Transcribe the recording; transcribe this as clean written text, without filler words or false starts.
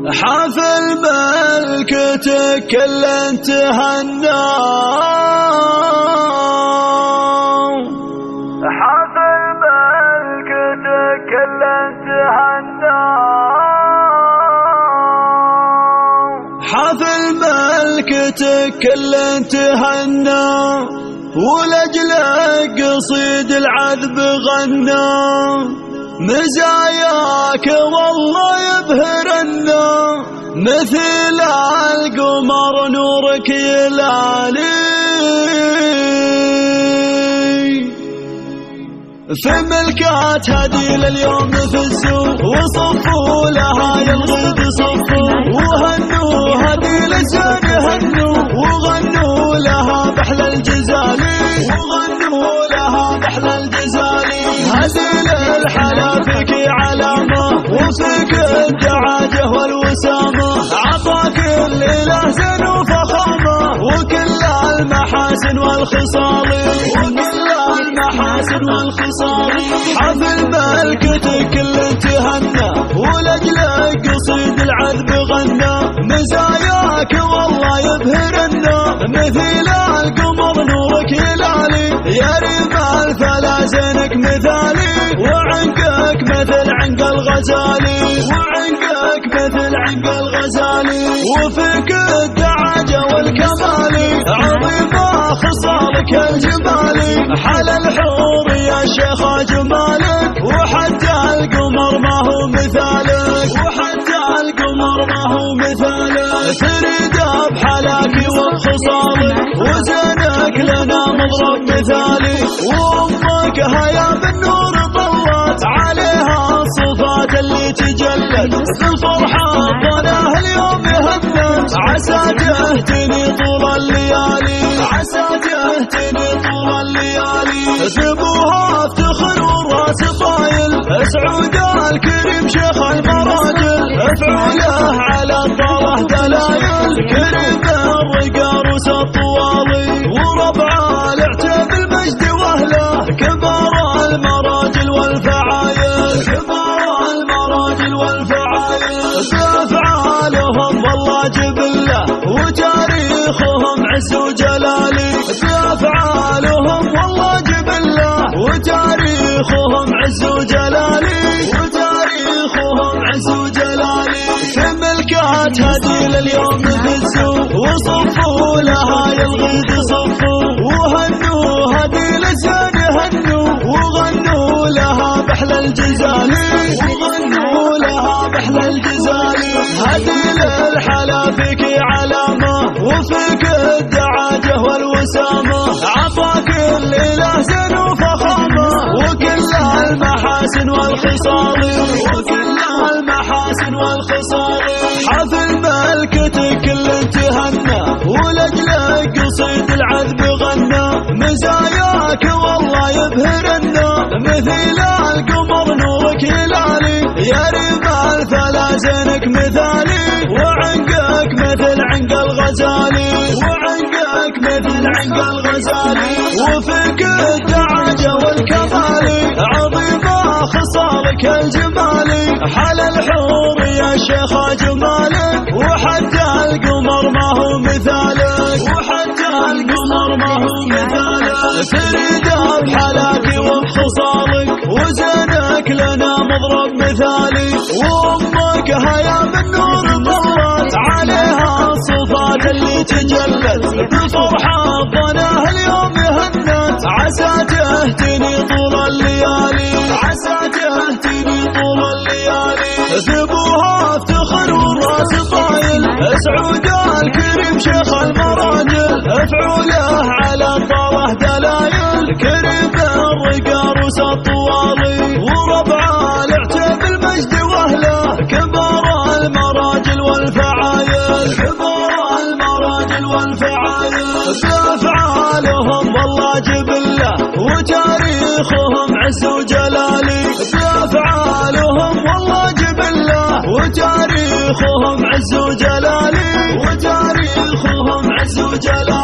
حافل ملكتك كل تهنى، حافل ملكتك كل تهنى، حافل ملكتك كل تهنى، ولأجلك قصيد العذب غنى، مزاياك والله يبهرنا، مثل القمر نورك يلالي، في ملكات هدي لليوم فزوا، وصفوا لها يلغد صفوا، وهنوا هدي لسان هنوا، وغنوا لها بحل الجزالي، وغنوا لها بحل الجزالي، هدي للحلا فيك علامة، وفيك الدعاجة والوسامة، عطاك الإله زين وفخامة، وكل المحاسن والخصال، وكل المحاسن والخصال، حافل ملكتك كل تهنى، ولأجلك قصيد العذب غنى، مزاياك والله يبهرنا، مثل القمر نورك يلالي، يا رمال فلا زينك مثالي، وعنقك مثل عنق الغزالي، وعنقك مثل عنق الغزالي، وفيك الدعاجة والكمالي، عظيمة خصالك الجمالي، حلى الحور يا شيخ جمالك، وحتى القمر ما هو مثالك، وحتى القمر ما هو مثالك، تريد بحلاك وبخصالك، وزنك لنا مضرب مثالي، وامك هيا بالنور طلت عليها الصفات اللي تجلت، بالفرحة ظناها اليوم هنت، عسى تهتني طول الليالي، عسى تهتني طول الليالي، ثبوها افتخر والراس طايل، اسعود الكريم شيخ المراجل، افعوله على الطاوة دلايل، كريم الرقا روس الطوالي، وربع العتاب المجد واهله، كبار المراجل والفعايل، كبار المراجل والفعايل، بأفعالهم والله جبله، وتاريخهم عز وجلالي، بأفعالهم والله جبله، وتاريخهم عز وجلالي، وتاريخهم عز وجلالي، في ملكات هدي لليوم فزوا، وصفوا لها يلغد صفوا، وهنوا هدي لسان هنوا، وغنوا لها بحل الجزالي، وغنوا لها بحل الجزالي، هدي للحلا فيك علامة، وفيك الدعاجة والوسامة، عطاك الإله زين وفخامة، وكل المحاسن والخصال، وكل المحاسن والخصال، حافل ملكتك كل تهنى، ولأجلك قصيد العذب غنى، مزاياك والله يبهرنا، مثل القمر نورك يلالي، يا رمال فلا زينك مثالي، وعنقك مثل عنق الغزالي، وعنقك مثل عنق الغزالي، وفيك الدعاجة والكمالي، عظيمة خصالك الجمالي، حلى الحور يا شيخ جمالك، وحتى القمر ما هو مثالك، وحتى القمر ما هو مثالك، تريد بحلاك وبخصالك، وزنك لنا مضرب مثالي، وامك هيا بالنور طلت عليها الصفات اللي تجلت، بالفرحة ظناها اليوم هنت، عسى تهتني طول الليالي، عسى تهتني طول الليالي، ثبوها افتخر والراس طايل، اسعود الكريم شيخ المراجل، افعوله على الطاوة دلايل، كريم الرقا روس الطوالي، وربع العتاب المجد واهله، كبار المراجل والفعايل، كبار المراجل والفعايل، بأفعالهم والله جبله، وتاريخهم عز وجلالي، بأفعالهم والله جبله، وتاريخهم عز وجلالي، وتاريخهم عز وجلالي.